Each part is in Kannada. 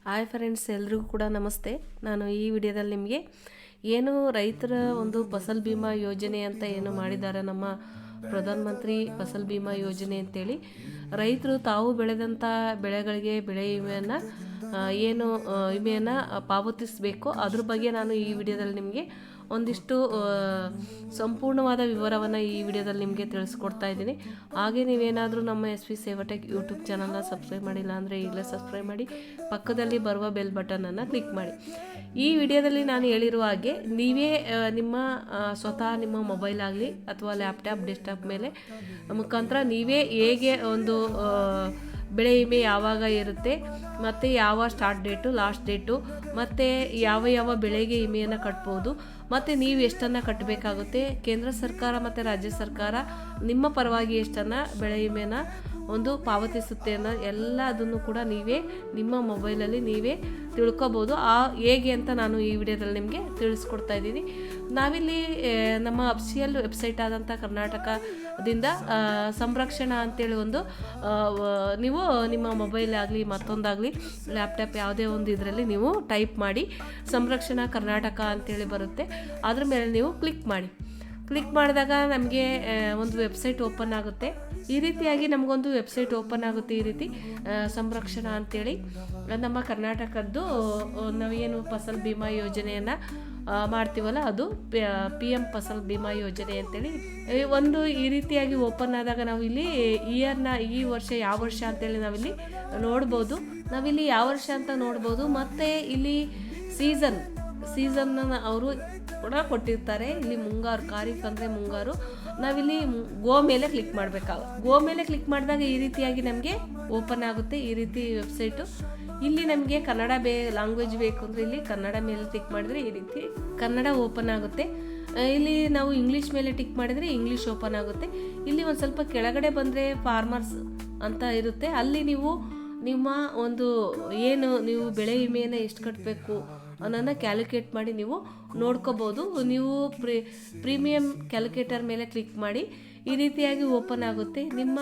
ಹಾಯ್ ಫ್ರೆಂಡ್ಸ್, ಎಲ್ರಿಗೂ ಕೂಡ ನಮಸ್ತೆ. ನಾನು ಈ ವಿಡಿಯೋದಲ್ಲಿ ನಿಮಗೆ ಏನು ರೈತರ ಒಂದು ಫಸಲ್ ಬಿಮಾ ಯೋಜನೆ ಅಂತ ಏನು ಮಾಡಿದ್ದಾರೆ, ನಮ್ಮ ಪ್ರಧಾನ ಮಂತ್ರಿ ಫಸಲ್ ಬಿಮಾ ಯೋಜನೆ ಅಂತೇಳಿ ರೈತರು ತಾವು ಬೆಳೆದಂಥ ಬೆಳೆಗಳಿಗೆ ಬೆಳೆ ವಿಮೆಯನ್ನು ವಿಮೆಯನ್ನು ಪಾವತಿಸಬೇಕು. ಅದ್ರ ಬಗ್ಗೆ ನಾನು ಈ ವಿಡಿಯೋದಲ್ಲಿ ನಿಮಗೆ ಒಂದಿಷ್ಟು ಸಂಪೂರ್ಣವಾದ ವಿವರವನ್ನು ಈ ವಿಡಿಯೋದಲ್ಲಿ ನಿಮಗೆ ತಿಳಿಸ್ಕೊಡ್ತಾ ಇದ್ದೀನಿ. ಹಾಗೆ ನೀವೇನಾದರೂ ನಮ್ಮ ಎಸ್ ವಿ ಸೇವಾಟೆಕ್ ಯೂಟ್ಯೂಬ್ ಚಾನಲ್ನ ಸಬ್ಸ್ಕ್ರೈಬ್ ಮಾಡಿಲ್ಲ ಅಂದರೆ ಈಗಲೇ ಸಬ್ಸ್ಕ್ರೈಬ್ ಮಾಡಿ, ಪಕ್ಕದಲ್ಲಿ ಬರುವ ಬೆಲ್ ಬಟನನ್ನು ಕ್ಲಿಕ್ ಮಾಡಿ. ಈ ವಿಡಿಯೋದಲ್ಲಿ ನಾನು ಹೇಳಿರುವ ಹಾಗೆ ನೀವೇ ಸ್ವತಃ ನಿಮ್ಮ ಮೊಬೈಲ್ ಆಗಲಿ ಅಥವಾ ಲ್ಯಾಪ್ಟಾಪ್ ಡೆಸ್ಕ್ಟಾಪ್ ಮೇಲೆ ಮುಖಾಂತರ ನೀವೇ ಹೇಗೆ ಒಂದು ಬೆಳೆ ವಿಮೆ ಯಾವಾಗ ಇರುತ್ತೆ, ಮತ್ತು ಯಾವ ಸ್ಟಾರ್ಟ್ ಡೇಟು, ಲಾಸ್ಟ್ ಡೇಟು, ಮತ್ತು ಯಾವ ಬೆಳೆಗೆ ವಿಮೆಯನ್ನು ಕಟ್ಬೋದು, ಮತ್ತು ನೀವು ಎಷ್ಟನ್ನು ಕಟ್ಟಬೇಕಾಗುತ್ತೆ, ಕೇಂದ್ರ ಸರ್ಕಾರ ಮತ್ತು ರಾಜ್ಯ ಸರ್ಕಾರ ನಿಮ್ಮ ಪರವಾಗಿ ಎಷ್ಟನ್ನು ಬೆಳೆ ವಿಮೆಯನ್ನು ಒಂದು ಪಾವತಿಸುತ್ತೆ ಅನ್ನೋ ಎಲ್ಲದನ್ನು ಕೂಡ ನೀವೇ ನಿಮ್ಮ ಮೊಬೈಲಲ್ಲಿ ನೀವೇ ತಿಳ್ಕೊಬೋದು. ಹೇಗೆ ಅಂತ ನಾನು ಈ ವಿಡಿಯೋದಲ್ಲಿ ನಿಮಗೆ ತಿಳಿಸ್ಕೊಡ್ತಾ ಇದ್ದೀನಿ. ನಾವಿಲ್ಲಿ ನಮ್ಮ ಅಫಿಷಿಯಲ್ ವೆಬ್ಸೈಟ್ ಆದಂಥ ಕರ್ನಾಟಕದಿಂದ ಸಂರಕ್ಷಣಾ ಅಂತೇಳಿ ಒಂದು ನೀವು ನಿಮ್ಮ ಮೊಬೈಲ್ ಆಗಲಿ ಮತ್ತೊಂದಾಗಲಿ ಲ್ಯಾಪ್ಟಾಪ್ ಯಾವುದೇ ಒಂದು ಇದರಲ್ಲಿ ನೀವು ಟೈಪ್ ಮಾಡಿ ಸಂರಕ್ಷಣಾ ಕರ್ನಾಟಕ ಅಂತೇಳಿ ಬರುತ್ತೆ. ಅದ್ರ ಮೇಲೆ ನೀವು ಕ್ಲಿಕ್ ಮಾಡಿದಾಗ ನಮಗೆ ಒಂದು ವೆಬ್ಸೈಟ್ ಓಪನ್ ಆಗುತ್ತೆ. ಈ ರೀತಿಯಾಗಿ ನಮಗೊಂದು ವೆಬ್ಸೈಟ್ ಓಪನ್ ಆಗುತ್ತೆ. ಈ ರೀತಿ ಸಂರಕ್ಷಣಾ ಅಂತೇಳಿ ನಮ್ಮ ಕರ್ನಾಟಕದ್ದು ನಾವೇನು ಫಸಲ್ ಬಿಮಾ ಯೋಜನೆಯನ್ನು ಮಾಡ್ತೀವಲ್ಲ, ಅದು PM ಫಸಲ್ ಬಿಮಾ ಯೋಜನೆ ಅಂತೇಳಿ ಒಂದು ಈ ರೀತಿಯಾಗಿ ಓಪನ್ ಆದಾಗ ನಾವು ಇಲ್ಲಿ ಈ ವರ್ಷ ಯಾವ ವರ್ಷ ಅಂತೇಳಿ ನಾವಿಲ್ಲಿ ನೋಡ್ಬೋದು. ನಾವಿಲ್ಲಿ ಯಾವ ವರ್ಷ ಅಂತ ನೋಡ್ಬೋದು. ಮತ್ತು ಇಲ್ಲಿ ಸೀಸನ್ನ ಅವರು ಕೂಡ ಕೊಟ್ಟಿರ್ತಾರೆ. ಇಲ್ಲಿ ಮುಂಗಾರು, ಖಾರಿಫ್ ಅಂದರೆ ಮುಂಗಾರು. ನಾವಿಲ್ಲಿ ಗೋ ಮೇಲೆ ಕ್ಲಿಕ್ ಗೋ ಮೇಲೆ ಕ್ಲಿಕ್ ಮಾಡಿದಾಗ ಈ ರೀತಿಯಾಗಿ ನಮಗೆ ಓಪನ್ ಆಗುತ್ತೆ. ಈ ರೀತಿ ವೆಬ್ಸೈಟು. ಇಲ್ಲಿ ನಮಗೆ ಕನ್ನಡ ಲ್ಯಾಂಗ್ವೇಜ್ ಬೇಕು ಅಂದರೆ ಇಲ್ಲಿ ಕನ್ನಡ ಮೇಲೆ ಟಿಕ್ ಮಾಡಿದರೆ ಈ ರೀತಿ ಕನ್ನಡ ಓಪನ್ ಆಗುತ್ತೆ. ಇಲ್ಲಿ ನಾವು ಇಂಗ್ಲೀಷ್ ಮೇಲೆ ಟಿಕ್ ಮಾಡಿದರೆ ಇಂಗ್ಲೀಷ್ ಓಪನ್ ಆಗುತ್ತೆ. ಇಲ್ಲಿ ಒಂದು ಸ್ವಲ್ಪ ಕೆಳಗಡೆ ಬಂದರೆ ಫಾರ್ಮರ್ಸ್ ಅಂತ ಇರುತ್ತೆ. ಅಲ್ಲಿ ನೀವು ನಿಮ್ಮ ಒಂದು ನೀವು ಬೆಳೆ ವಿಮೆಯನ್ನು ಎಷ್ಟು ಕಟ್ಟಬೇಕು ಅನ್ನೋದನ್ನ ಕ್ಯಾಲ್ಕುಲೇಟ್ ಮಾಡಿ ನೀವು ನೋಡ್ಕೋಬೋದು. ನೀವು ಪ್ರೀಮಿಯಂ ಕ್ಯಾಲ್ಕುಲೇಟರ್ ಮೇಲೆ ಕ್ಲಿಕ್ ಮಾಡಿ ಈ ರೀತಿಯಾಗಿ ಓಪನ್ ಆಗುತ್ತೆ. ನಿಮ್ಮ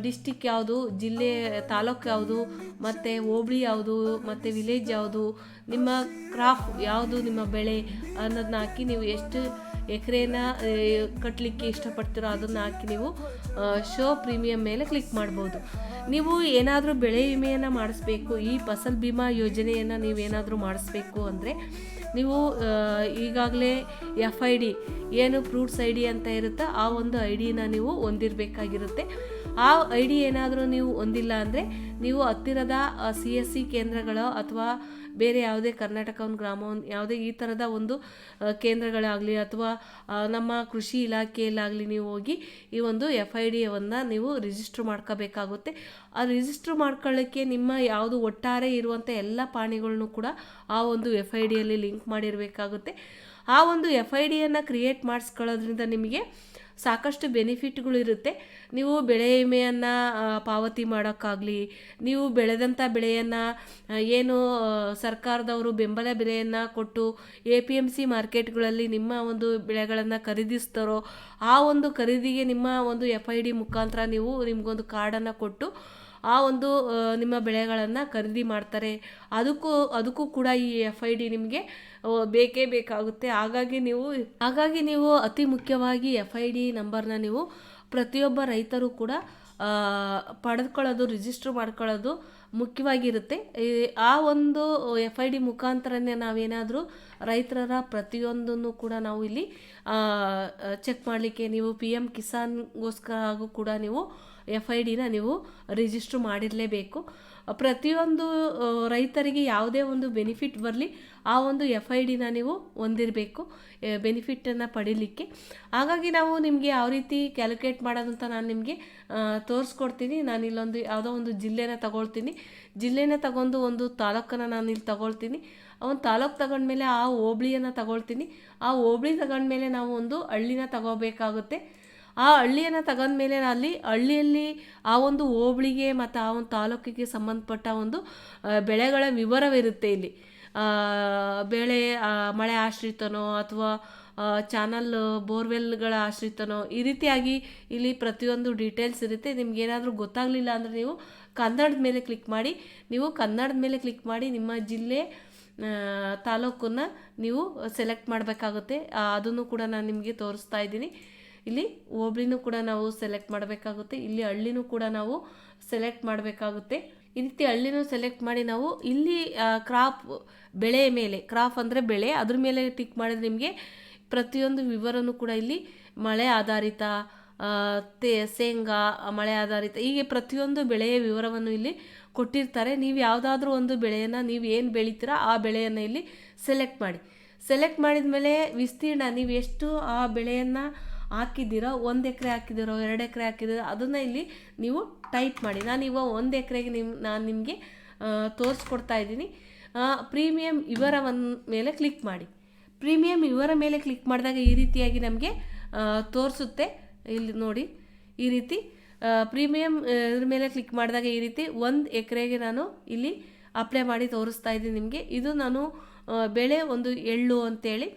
ಡಿಸ್ಟಿಕ್ ಯಾವುದು, ಜಿಲ್ಲೆ, ತಾಲೂಕು ಯಾವುದು, ಮತ್ತು ಹೋಬಳಿ ಯಾವುದು, ಮತ್ತು ವಿಲೇಜ್ ಯಾವುದು, ನಿಮ್ಮ ಕ್ರಾಪ್ ಯಾವುದು, ನಿಮ್ಮ ಬೆಳೆ ಅನ್ನೋದನ್ನ ಹಾಕಿ ನೀವು ಎಷ್ಟು ಎಕರೆನ ಕಟ್ಟಲಿಕ್ಕೆ ಇಷ್ಟಪಡ್ತೀರೋ ಅದನ್ನು ಹಾಕಿ ನೀವು ಶೋ ಪ್ರೀಮಿಯಂ ಮೇಲೆ ಕ್ಲಿಕ್ ಮಾಡ್ಬೋದು. ನೀವು ಏನಾದರೂ ಬೆಳೆ ವಿಮೆಯನ್ನು ಮಾಡಿಸ್ಬೇಕು, ಈ ಫಸಲ್ ಬಿಮಾ ಯೋಜನೆಯನ್ನು ನೀವೇನಾದರೂ ಮಾಡಿಸ್ಬೇಕು ಅಂದರೆ ನೀವು ಈಗಾಗಲೇ FID ಏನು ಫ್ರೂಟ್ಸ್ ID ಅಂತ ಇರುತ್ತೆ, ಆ ಒಂದು IDನ ನೀವು ಹೊಂದಿರಬೇಕಾಗಿರುತ್ತೆ. ಆ ID ಏನಾದರೂ ನೀವು ಹೊಂದಿಲ್ಲ ಅಂದರೆ ನೀವು ಹತ್ತಿರದ CSC ಕೇಂದ್ರಗಳು ಅಥವಾ ಬೇರೆ ಯಾವುದೇ ಕರ್ನಾಟಕ ಗ್ರಾಮವನ್ನು ಯಾವುದೇ ಈ ಥರದ ಒಂದು ಕೇಂದ್ರಗಳಾಗಲಿ ಅಥವಾ ನಮ್ಮ ಕೃಷಿ ಇಲಾಖೆಯಲ್ಲಾಗಲಿ ನೀವು ಹೋಗಿ ಈ ಒಂದು FIDಯನ್ನು ನೀವು ರಿಜಿಸ್ಟ್ರ್ ಮಾಡ್ಕೋಬೇಕಾಗುತ್ತೆ. ಆ ರಿಜಿಸ್ಟ್ರ್ ಮಾಡ್ಕೊಳ್ಳೋಕ್ಕೆ ನಿಮ್ಮ ಯಾವುದು ಒಟ್ಟಾರೆ ಇರುವಂಥ ಎಲ್ಲ ಪಾಣಿಗಳನ್ನು ಕೂಡ ಆ ಒಂದು FIDಯಲ್ಲಿ ಲಿಂಕ್ ಮಾಡಿರಬೇಕಾಗುತ್ತೆ. ಆ ಒಂದು FIDಯನ್ನು ಕ್ರಿಯೇಟ್ ಮಾಡಿಸ್ಕೊಳ್ಳೋದ್ರಿಂದ ನಿಮಗೆ ಸಾಕಷ್ಟು ಬೆನಿಫಿಟ್ಗಳು ಇರುತ್ತೆ. ನೀವು ಬೆಳೆ ವಿಮೆಯನ್ನು ಪಾವತಿ ಮಾಡೋಕ್ಕಾಗಲಿ, ನೀವು ಬೆಳೆದಂಥ ಬೆಳೆಯನ್ನು ಏನು ಸರ್ಕಾರದವರು ಬೆಂಬಲ ಬೆಲೆಯನ್ನು ಕೊಟ್ಟು APMC ಮಾರ್ಕೆಟ್ಗಳಲ್ಲಿ ನಿಮ್ಮ ಒಂದು ಬೆಳೆಗಳನ್ನು ಖರೀದಿಸ್ತಾರೋ ಆ ಒಂದು ಖರೀದಿಗೆ ನಿಮ್ಮ ಒಂದು FID ಮುಖಾಂತರ ನಿಮಗೊಂದು ಕಾರ್ಡನ್ನು ಕೊಟ್ಟು ಆ ಒಂದು ನಿಮ್ಮ ಬೆಳೆಗಳನ್ನು ಖರೀದಿ ಮಾಡ್ತಾರೆ. ಅದಕ್ಕೂ ಕೂಡ ಈ FID ನಿಮಗೆ ಬೇಕೇ ಬೇಕಾಗುತ್ತೆ. ಹಾಗಾಗಿ ನೀವು ಅತಿ ಮುಖ್ಯವಾಗಿ FID ನಂಬರ್ನ ನೀವು ಪ್ರತಿಯೊಬ್ಬ ರೈತರು ಕೂಡ ಪಡೆದುಕೊಳ್ಳೋದು, ರಿಜಿಸ್ಟ್ರ್ ಮಾಡ್ಕೊಳ್ಳೋದು ಮುಖ್ಯವಾಗಿರುತ್ತೆ. ಆ ಒಂದು FID ಮುಖಾಂತರನೇ ನಾವೇನಾದರೂ ರೈತರ ಪ್ರತಿಯೊಂದನ್ನು ಕೂಡ ನಾವು ಇಲ್ಲಿ ಚೆಕ್ ಮಾಡಲಿಕ್ಕೆ ನೀವು PM ಕಿಸಾನ್ಗೋಸ್ಕರ ಕೂಡ ನೀವು FIDನ ನೀವು ರಿಜಿಸ್ಟ್ರ್ ಮಾಡಿರಲೇಬೇಕು. ಪ್ರತಿಯೊಂದು ರೈತರಿಗೆ ಯಾವುದೇ ಒಂದು ಬೆನಿಫಿಟ್ ಬರಲಿ ಆ ಒಂದು FIDನ ನೀವು ಹೊಂದಿರಬೇಕು ಬೆನಿಫಿಟನ್ನು ಪಡೀಲಿಕ್ಕೆ. ಹಾಗಾಗಿ ನಾವು ನಿಮಗೆ ಯಾವ ರೀತಿ ಕ್ಯಾಲ್ಕುಲೇಟ್ ಮಾಡೋದಂತ ನಾನು ನಿಮಗೆ ತೋರಿಸ್ಕೊಡ್ತೀನಿ. ನಾನು ಇಲ್ಲೊಂದು ಯಾವುದೋ ಒಂದು ಜಿಲ್ಲೆನ ತಗೊಂಡು ಒಂದು ತಾಲೂಕನ್ನು ನಾನು ಇಲ್ಲಿ ತಗೊಳ್ತೀನಿ. ಒಂದು ತಾಲೂಕು ತಗೊಂಡ್ಮೇಲೆ ಆ ಹೋಬಳಿಯನ್ನು ತಗೊಳ್ತೀನಿ. ಆ ಹೋಬಳಿ ತಗೊಂಡ್ಮೇಲೆ ನಾವು ಒಂದು ಹಳ್ಳಿನ ತಗೋಬೇಕಾಗುತ್ತೆ. ಆ ಹಳ್ಳಿಯನ್ನು ತಗೊಂಡ್ಮೇಲೆ ಹಳ್ಳಿಯಲ್ಲಿ ಆ ಒಂದು ಹೋಬಳಿಗೆ ಮತ್ತು ಆ ಒಂದು ತಾಲೂಕಿಗೆ ಸಂಬಂಧಪಟ್ಟ ಒಂದು ಬೆಳೆಗಳ ವಿವರವಿರುತ್ತೆ. ಇಲ್ಲಿ ಬೆಳೆ ಮಳೆ ಆಶ್ರಿತನೋ ಅಥವಾ ಚಾನಲ್ ಬೋರ್ವೆಲ್ಗಳ ಆಶ್ರಿತನೋ ಈ ರೀತಿಯಾಗಿ ಇಲ್ಲಿ ಪ್ರತಿಯೊಂದು ಡೀಟೇಲ್ಸ್ ಇರುತ್ತೆ. ನಿಮ್ಗೇನಾದರೂ ಗೊತ್ತಾಗಲಿಲ್ಲ ಅಂದರೆ ನೀವು ಕನ್ನಡದ ಮೇಲೆ ಕ್ಲಿಕ್ ಮಾಡಿ. ನೀವು ಕನ್ನಡದ ಮೇಲೆ ಕ್ಲಿಕ್ ಮಾಡಿ ನಿಮ್ಮ ಜಿಲ್ಲೆ ತಾಲೂಕನ್ನು ನೀವು ಸೆಲೆಕ್ಟ್ ಮಾಡಬೇಕಾಗುತ್ತೆ. ಅದನ್ನು ಕೂಡ ನಾನು ನಿಮಗೆ ತೋರಿಸ್ತಾ ಇದ್ದೀನಿ. ಇಲ್ಲಿ ಹೋಬಳಿನೂ ಕೂಡ ನಾವು ಸೆಲೆಕ್ಟ್ ಮಾಡಬೇಕಾಗುತ್ತೆ. ಇಲ್ಲಿ ಹಳ್ಳಿನೂ ಕೂಡ ನಾವು ಸೆಲೆಕ್ಟ್ ಮಾಡಬೇಕಾಗುತ್ತೆ. ಈ ರೀತಿ ಹಳ್ಳಿನೂ ಸೆಲೆಕ್ಟ್ ಮಾಡಿ ನಾವು ಇಲ್ಲಿ ಕ್ರಾಪ್ ಬೆಳೆ ಮೇಲೆ, ಕ್ರಾಪ್ ಅಂದರೆ ಬೆಳೆ, ಅದ್ರ ಮೇಲೆ ಟಿಕ್ ಮಾಡಿದ್ರೆ ನಿಮಗೆ ಪ್ರತಿಯೊಂದು ವಿವರನೂ ಕೂಡ ಇಲ್ಲಿ ಮಳೆ ಆಧಾರಿತ, ಶೇಂಗಾ ಮಳೆ ಆಧಾರಿತ, ಹೀಗೆ ಪ್ರತಿಯೊಂದು ಬೆಳೆಯ ವಿವರವನ್ನು ಇಲ್ಲಿ ಕೊಟ್ಟಿರ್ತಾರೆ. ನೀವು ಯಾವುದಾದ್ರೂ ಒಂದು ಬೆಳೆಯನ್ನು ನೀವು ಏನು ಬೆಳಿತೀರಾ ಆ ಬೆಳೆಯನ್ನು ಇಲ್ಲಿ ಸೆಲೆಕ್ಟ್ ಮಾಡಿ. ಸೆಲೆಕ್ಟ್ ಮಾಡಿದ ಮೇಲೆ ವಿಸ್ತೀರ್ಣ, ನೀವು ಎಷ್ಟು ಆ ಬೆಳೆಯನ್ನು ಹಾಕಿದ್ದೀರೋ, 1 ಎಕರೆ ಹಾಕಿದ್ದೀರೋ 2 ಎಕರೆ ಹಾಕಿದ್ದೀರೋ ಅದನ್ನು ಇಲ್ಲಿ ನೀವು ಟೈಪ್ ಮಾಡಿ. ನಾನಿವಾಗ 1 ಎಕರೆಗೆ ನಾನು ನಿಮಗೆ ತೋರಿಸ್ಕೊಡ್ತಾ ಇದ್ದೀನಿ. ಪ್ರೀಮಿಯಂ ವಿವರವನ್ನು ಮೇಲೆ ಕ್ಲಿಕ್ ಮಾಡಿ. ಪ್ರೀಮಿಯಂ ವಿವರ ಮೇಲೆ ಕ್ಲಿಕ್ ಮಾಡಿದಾಗ ಈ ರೀತಿಯಾಗಿ ನಮಗೆ ತೋರಿಸುತ್ತೆ. ಇಲ್ಲಿ ನೋಡಿ, ಈ ರೀತಿ ಪ್ರೀಮಿಯಂ ಇದ್ರ ಮೇಲೆ ಕ್ಲಿಕ್ ಮಾಡಿದಾಗ ಈ ರೀತಿ 1 ಎಕರೆಗೆ ನಾನು ಇಲ್ಲಿ ಅಪ್ಲೈ ಮಾಡಿ ತೋರಿಸ್ತಾ ಇದ್ದೀನಿ ನಿಮಗೆ. ಇದು ನಾನು ಬೆಳೆ ಒಂದು ಎಳ್ಳು ಅಂತೇಳಿ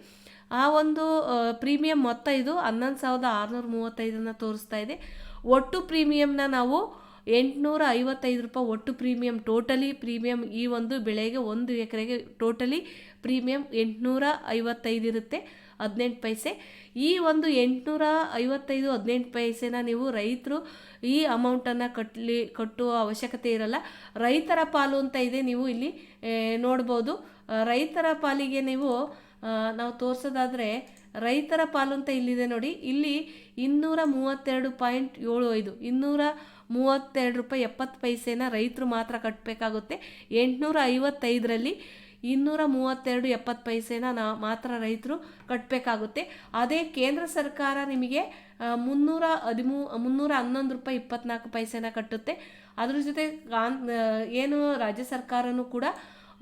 ಆ ಒಂದು ಪ್ರೀಮಿಯಂ ಮೊತ್ತ ಇದು 11,635 ತೋರಿಸ್ತಾ ಇದೆ. ಒಟ್ಟು ಪ್ರೀಮಿಯಂನ ನಾವು 855 ರೂಪಾಯಿ ಒಟ್ಟು ಪ್ರೀಮಿಯಂ, ಟೋಟಲಿ ಪ್ರೀಮಿಯಂ ಈ ಒಂದು ಬೆಳೆಗೆ 1 ಎಕರೆಗೆ ಟೋಟಲಿ ಪ್ರೀಮಿಯಂ 855 ಇರುತ್ತೆ 18 ಪೈಸೆ. ಈ ಒಂದು 855 18 ಪೈಸೆನ ನೀವು ರೈತರು ಈ ಅಮೌಂಟನ್ನು ಕಟ್ಟುವ ಅವಶ್ಯಕತೆ ಇರಲ್ಲ. ರೈತರ ಪಾಲು ಅಂತ ಇದೆ, ನೀವು ಇಲ್ಲಿ ನೋಡ್ಬೋದು. ರೈತರ ಪಾಲಿಗೆ ನಾವು ತೋರಿಸೋದಾದರೆ ರೈತರ ಪಾಲು ಅಂತ ಇಲ್ಲಿದೆ ನೋಡಿ. ಇಲ್ಲಿ 232.75 232 ರೂಪಾಯಿ 70 ಪೈಸೆನ ರೈತರು ಮಾತ್ರ ಕಟ್ಟಬೇಕಾಗುತ್ತೆ. 855ರಲ್ಲಿ 232.70 ಪೈಸೆನ ಮಾತ್ರ ರೈತರು ಕಟ್ಟಬೇಕಾಗುತ್ತೆ. ಅದೇ ಕೇಂದ್ರ ಸರ್ಕಾರ ನಿಮಗೆ 311 ರೂಪಾಯಿ 24 ಪೈಸೆನ ಕಟ್ಟುತ್ತೆ. ಅದ್ರ ಜೊತೆ ಏನು ರಾಜ್ಯ ಸರ್ಕಾರನೂ ಕೂಡ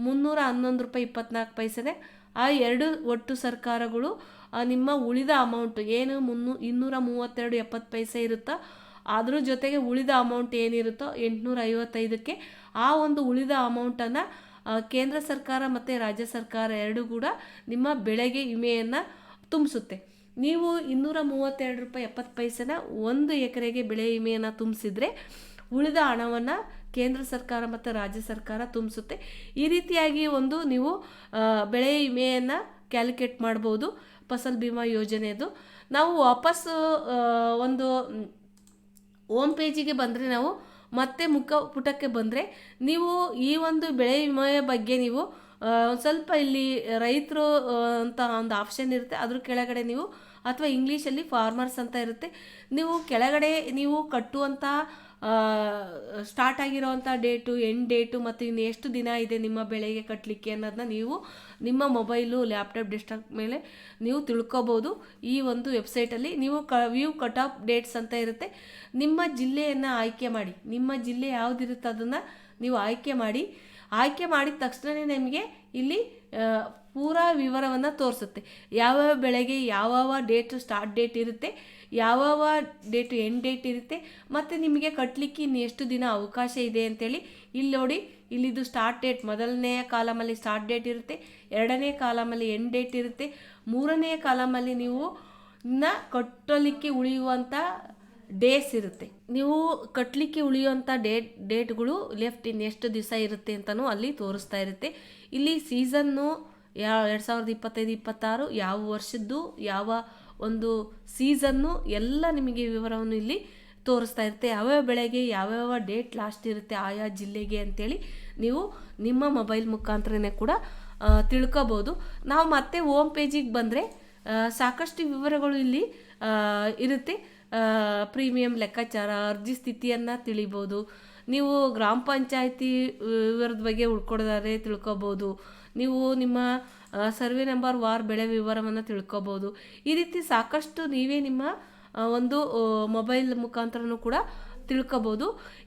311 ರೂಪಾಯಿ 24 ಪೈಸೆನೆ. ಆ ಎರಡು ಒಟ್ಟು ಸರ್ಕಾರಗಳು ನಿಮ್ಮ ಉಳಿದ ಅಮೌಂಟ್ ಏನು 232.70 ಪೈಸೆ ಇರುತ್ತೋ ಅದ್ರ ಜೊತೆಗೆ ಉಳಿದ ಅಮೌಂಟ್ ಏನಿರುತ್ತೋ 855ಕ್ಕೆ ಆ ಒಂದು ಉಳಿದ ಅಮೌಂಟನ್ನು ಕೇಂದ್ರ ಸರ್ಕಾರ ಮತ್ತು ರಾಜ್ಯ ಸರ್ಕಾರ ಎರಡೂ ಕೂಡ ನಿಮ್ಮ ಬೆಳೆಗೆ ವಿಮೆಯನ್ನು ತುಂಬಿಸುತ್ತೆ. ನೀವು 232 ರೂಪಾಯಿ 70 ಪೈಸೆನ 1 ಎಕರೆಗೆ ಬೆಳೆ ವಿಮೆಯನ್ನು ತುಂಬಿಸಿದ್ರೆ ಉಳಿದ ಹಣವನ್ನು ಕೇಂದ್ರ ಸರ್ಕಾರ ಮತ್ತು ರಾಜ್ಯ ಸರ್ಕಾರ ತುಂಬಿಸುತ್ತೆ. ಈ ರೀತಿಯಾಗಿ ಒಂದು ನೀವು ಬೆಳೆ ವಿಮೆಯನ್ನು ಕ್ಯಾಲ್ಕುಲೇಟ್ ಮಾಡ್ಬೋದು. ಫಸಲ್ ಬಿಮಾ ಯೋಜನೆಯದು. ನಾವು ವಾಪಸ್ಸು ಒಂದು ಹೋಮ್ ಪೇಜಿಗೆ ಬಂದರೆ, ನಾವು ಮತ್ತೆ ಮುಖಪುಟಕ್ಕೆ ಬಂದರೆ ನೀವು ಈ ಒಂದು ಬೆಳೆ ವಿಮೆಯ ಬಗ್ಗೆ ನೀವು ಸ್ವಲ್ಪ ಇಲ್ಲಿ ರೈತರು ಅಂತ ಒಂದು ಆಪ್ಷನ್ ಇರುತ್ತೆ, ಅದ್ರ ಕೆಳಗಡೆ ನೀವು ಅಥವಾ ಇಂಗ್ಲೀಷಲ್ಲಿ ಫಾರ್ಮರ್ಸ್ ಅಂತ ಇರುತ್ತೆ. ನೀವು ಕೆಳಗಡೆ ನೀವು ಕಟ್ಟುವಂಥ ಸ್ಟಾರ್ಟ್ ಆಗಿರೋವಂಥ ಡೇಟು, ಎಂಡ್ ಡೇಟು ಮತ್ತು ಇನ್ನು ಎಷ್ಟು ದಿನ ಇದೆ ನಿಮ್ಮ ಬೆಳೆಗೆ ಕಟ್ಟಲಿಕ್ಕೆ ಅನ್ನೋದನ್ನ ನೀವು ನಿಮ್ಮ ಮೊಬೈಲು, ಲ್ಯಾಪ್ಟಾಪ್, ಡೆಸ್ಕ್ಟಾಪ್ ಮೇಲೆ ನೀವು ತಿಳ್ಕೊಬೋದು. ಈ ಒಂದು ವೆಬ್ಸೈಟಲ್ಲಿ ನೀವು ವ್ಯೂ ಕಟ್ ಆಫ್ ಡೇಟ್ಸ್ ಅಂತ ಇರುತ್ತೆ. ನಿಮ್ಮ ಜಿಲ್ಲೆಯನ್ನು ಆಯ್ಕೆ ಮಾಡಿ, ನಿಮ್ಮ ಜಿಲ್ಲೆ ಯಾವುದಿರುತ್ತೆ ಅದನ್ನು ನೀವು ಆಯ್ಕೆ ಮಾಡಿದ ತಕ್ಷಣ ನಿಮಗೆ ಇಲ್ಲಿ ಪೂರಾ ವಿವರವನ್ನು ತೋರಿಸುತ್ತೆ. ಯಾವ್ಯಾವ ಬೆಳೆಗೆ ಯಾವ್ಯಾವ ಡೇಟು ಸ್ಟಾರ್ಟ್ ಡೇಟ್ ಇರುತ್ತೆ, ಯಾವ್ಯಾವ ಡೇಟು ಎಂಡ್ ಡೇಟ್ ಇರುತ್ತೆ, ಮತ್ತು ನಿಮಗೆ ಕಟ್ಟಲಿಕ್ಕೆ ಇನ್ನು ಎಷ್ಟು ದಿನ ಅವಕಾಶ ಇದೆ ಅಂತೇಳಿ ಇಲ್ಲಿ ನೋಡಿ. ಇಲ್ಲಿದು ಸ್ಟಾರ್ಟ್ ಡೇಟ್ ಮೊದಲನೇ ಕಾಲಮಲ್ಲಿ ಸ್ಟಾರ್ಟ್ ಡೇಟ್ ಇರುತ್ತೆ, 2ನೇ ಕಾಲಮಲ್ಲಿ ಎಂಡ್ ಡೇಟ್ ಇರುತ್ತೆ, 3ನೇ ಕಾಲಮಲ್ಲಿ ನೀವು ಕಟ್ಟಲಿಕ್ಕೆ ಉಳಿಯುವಂಥ ಡೇಸ್ ಇರುತ್ತೆ. ನೀವು ಕಟ್ಟಲಿಕ್ಕೆ ಉಳಿಯುವಂಥ ಡೇಟ್ಗಳು ಲೆಫ್ಟ್ ಇನ್ನು ಎಷ್ಟು ದಿವಸ ಇರುತ್ತೆ ಅಂತಲೂ ಅಲ್ಲಿ ತೋರಿಸ್ತಾ ಇರುತ್ತೆ. ಇಲ್ಲಿ ಸೀಸನ್ನು 2025-26 ಯಾವ ವರ್ಷದ್ದು ಯಾವ ಒಂದು ಸೀಸನ್ನು ಎಲ್ಲ ನಿಮಗೆ ವಿವರವನ್ನು ಇಲ್ಲಿ ತೋರಿಸ್ತಾ ಇರುತ್ತೆ. ಯಾವ್ಯಾವ ಬೆಳೆಗೆ ಯಾವ್ಯಾವ ಡೇಟ್ ಲಾಸ್ಟ್ ಇರುತ್ತೆ ಆಯಾ ಜಿಲ್ಲೆಗೆ ಅಂತೇಳಿ ನೀವು ನಿಮ್ಮ ಮೊಬೈಲ್ ಮುಖಾಂತರನೇ ಕೂಡ ತಿಳ್ಕೊಬೋದು. ನಾವು ಮತ್ತೆ ಹೋಮ್ ಪೇಜಿಗೆ ಬಂದರೆ ಸಾಕಷ್ಟು ವಿವರಗಳು ಇಲ್ಲಿ ಇರುತ್ತೆ. ಪ್ರೀಮಿಯಂ ಲೆಕ್ಕಾಚಾರ, ಅರ್ಜಿ ಸ್ಥಿತಿಯನ್ನು ತಿಳಿಬೋದು. ನೀವು ಗ್ರಾಮ ಪಂಚಾಯತಿ ವಿವರದ ಬಗ್ಗೆ ಉಳ್ಕೊಡೋದಾದ್ರೆ ತಿಳ್ಕೊಬೋದು. ನೀವು ನಿಮ್ಮ ಸರ್ವೆ ನಂಬರ್ ವಾರ್ ಬೆಳೆ ವಿವರವನ್ನು ತಿಳ್ಕೊಬೋದು. ಈ ರೀತಿ ಸಾಕಷ್ಟು ನೀವೇ ನಿಮ್ಮ ಒಂದು ಮೊಬೈಲ್ ಮುಖಾಂತರನೂ ಕೂಡ ತಿಳ್ಕೊಬೋದು.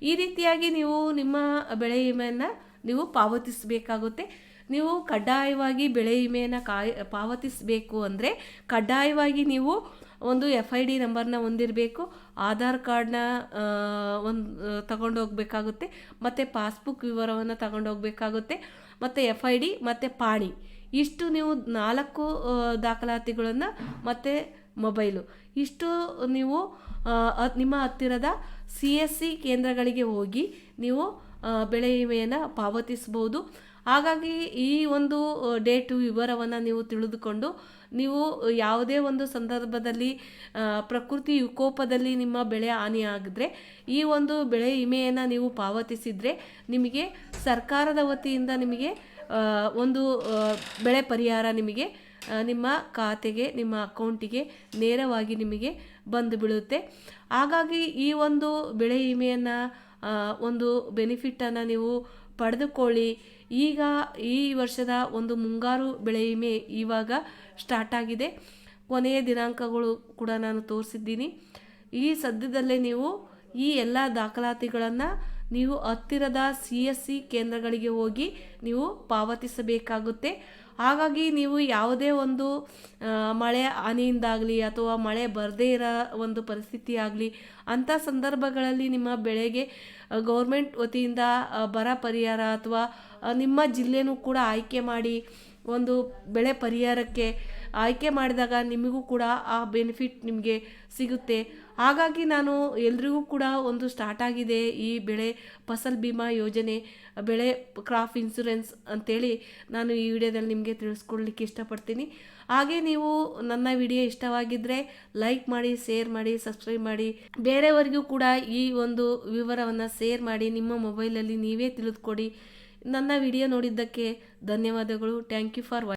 ಈ ರೀತಿಯಾಗಿ ನೀವು ನಿಮ್ಮ ಬೆಳೆ ವಿಮೆಯನ್ನು ನೀವು ಪಾವತಿಸಬೇಕಾಗುತ್ತೆ. ನೀವು ಕಡ್ಡಾಯವಾಗಿ ಬೆಳೆ ವಿಮೆಯನ್ನು ಪಾವತಿಸಬೇಕು ಅಂದರೆ ಕಡ್ಡಾಯವಾಗಿ ನೀವು ಒಂದು FID ನಂಬರ್ನ ಹೊಂದಿರಬೇಕು, ಆಧಾರ್ ಕಾರ್ಡ್ನ ತಗೊಂಡೋಗ್ಬೇಕಾಗುತ್ತೆ, ಮತ್ತು ಪಾಸ್ಬುಕ್ ವಿವರವನ್ನು ತಗೊಂಡೋಗ್ಬೇಕಾಗುತ್ತೆ, ಮತ್ತು FID ಮತ್ತು ಪಾಣಿ, ಇಷ್ಟು ನೀವು 4 ದಾಖಲಾತಿಗಳನ್ನು ಮತ್ತು ಮೊಬೈಲು. ಇಷ್ಟು ನೀವು ನಿಮ್ಮ ಹತ್ತಿರದ CSC ಕೇಂದ್ರಗಳಿಗೆ ಹೋಗಿ ನೀವು ಬೆಳೆ ವಿಮೆಯನ್ನು ಪಾವತಿಸ್ಬೋದು. ಹಾಗಾಗಿ ಈ ಒಂದು ಡೇಟು ವಿವರವನ್ನು ನೀವು ತಿಳಿದುಕೊಂಡು ನೀವು ಯಾವುದೇ ಒಂದು ಸಂದರ್ಭದಲ್ಲಿ ಪ್ರಕೃತಿ ವಿಕೋಪದಲ್ಲಿ ನಿಮ್ಮ ಬೆಳೆ ಹಾನಿಯಾಗಿದ್ರೆ ಈ ಒಂದು ಬೆಳೆ ವಿಮೆಯನ್ನು ನೀವು ಪಾವತಿಸಿದರೆ ನಿಮಗೆ ಸರ್ಕಾರದ ವತಿಯಿಂದ ನಿಮಗೆ ಒಂದು ಬೆಳೆ ಪರಿಹಾರ ನಿಮಗೆ ನಿಮ್ಮ ಖಾತೆಗೆ, ನಿಮ್ಮ ಅಕೌಂಟಿಗೆ ನೇರವಾಗಿ ನಿಮಗೆ ಬಂದು ಬೀಳುತ್ತೆ. ಹಾಗಾಗಿ ಈ ಒಂದು ಬೆಳೆ ವಿಮೆಯನ್ನು ಒಂದು ಬೆನಿಫಿಟನ್ನು ನೀವು ಪಡೆದುಕೊಳ್ಳಿ. ಈಗ ಈ ವರ್ಷದ ಒಂದು ಮುಂಗಾರು ಬೆಳೆ ವಿಮೆ ಇವಾಗ ಸ್ಟಾರ್ಟ್ ಆಗಿದೆ. ಕೊನೆಯ ದಿನಾಂಕಗಳು ಕೂಡ ನಾನು ತೋರಿಸಿದ್ದೀನಿ. ಈ ಸದ್ಯದಲ್ಲೇ ನೀವು ಈ ಎಲ್ಲ ದಾಖಲಾತಿಗಳನ್ನು ನೀವು ಹತ್ತಿರದ CSC ಕೇಂದ್ರಗಳಿಗೆ ಹೋಗಿ ನೀವು ಪಾವತಿಸಬೇಕಾಗುತ್ತೆ. ಹಾಗಾಗಿ ನೀವು ಯಾವುದೇ ಒಂದು ಮಳೆ ಹಾನಿಯಿಂದಾಗಲಿ ಅಥವಾ ಮಳೆ ಬರದೇ ಇರೋ ಒಂದು ಪರಿಸ್ಥಿತಿ ಆಗಲಿ ಅಂಥ ಸಂದರ್ಭಗಳಲ್ಲಿ ನಿಮ್ಮ ಬೆಳೆಗೆ ಗೌರ್ಮೆಂಟ್ ವತಿಯಿಂದ ಬರ ಪರಿಹಾರ ಅಥವಾ ನಿಮ್ಮ ಜಿಲ್ಲೆನೂ ಕೂಡ ಆಯ್ಕೆ ಮಾಡಿ ಒಂದು ಬೆಳೆ ಪರಿಹಾರಕ್ಕೆ ಆಯ್ಕೆ ಮಾಡಿದಾಗ ನಿಮಗೂ ಕೂಡ ಆ ಬೆನಿಫಿಟ್ ನಿಮಗೆ ಸಿಗುತ್ತೆ. ಹಾಗಾಗಿ ನಾನು ಎಲ್ರಿಗೂ ಕೂಡ ಒಂದು ಸ್ಟಾರ್ಟ್ ಆಗಿದೆ ಈ ಬೆಳೆ ಫಸಲ್ ಬಿಮಾ ಯೋಜನೆ, ಬೆಳೆ ಕ್ರಾಪ್ ಇನ್ಶೂರೆನ್ಸ್ ಅಂತೇಳಿ ನಾನು ಈ ವಿಡಿಯೋದಲ್ಲಿ ನಿಮಗೆ ತಿಳಿಸ್ಕೊಡ್ಲಿಕ್ಕೆ ಇಷ್ಟಪಡ್ತೀನಿ. ಹಾಗೆ ನೀವು ನನ್ನ ವಿಡಿಯೋ ಇಷ್ಟವಾಗಿದ್ದರೆ ಲೈಕ್ ಮಾಡಿ, ಶೇರ್ ಮಾಡಿ, ಸಬ್ಸ್ಕ್ರೈಬ್ ಮಾಡಿ. ಬೇರೆಯವರಿಗೂ ಕೂಡ ಈ ಒಂದು ವಿವರವನ್ನು ಶೇರ್ ಮಾಡಿ. ನಿಮ್ಮ ಮೊಬೈಲಲ್ಲಿ ನೀವೇ ತಿಳಿದುಕೊಡಿ. ನನ್ನ ವಿಡಿಯೋ ನೋಡಿದ್ದಕ್ಕೆ ಧನ್ಯವಾದಗಳು. Thank you for watching.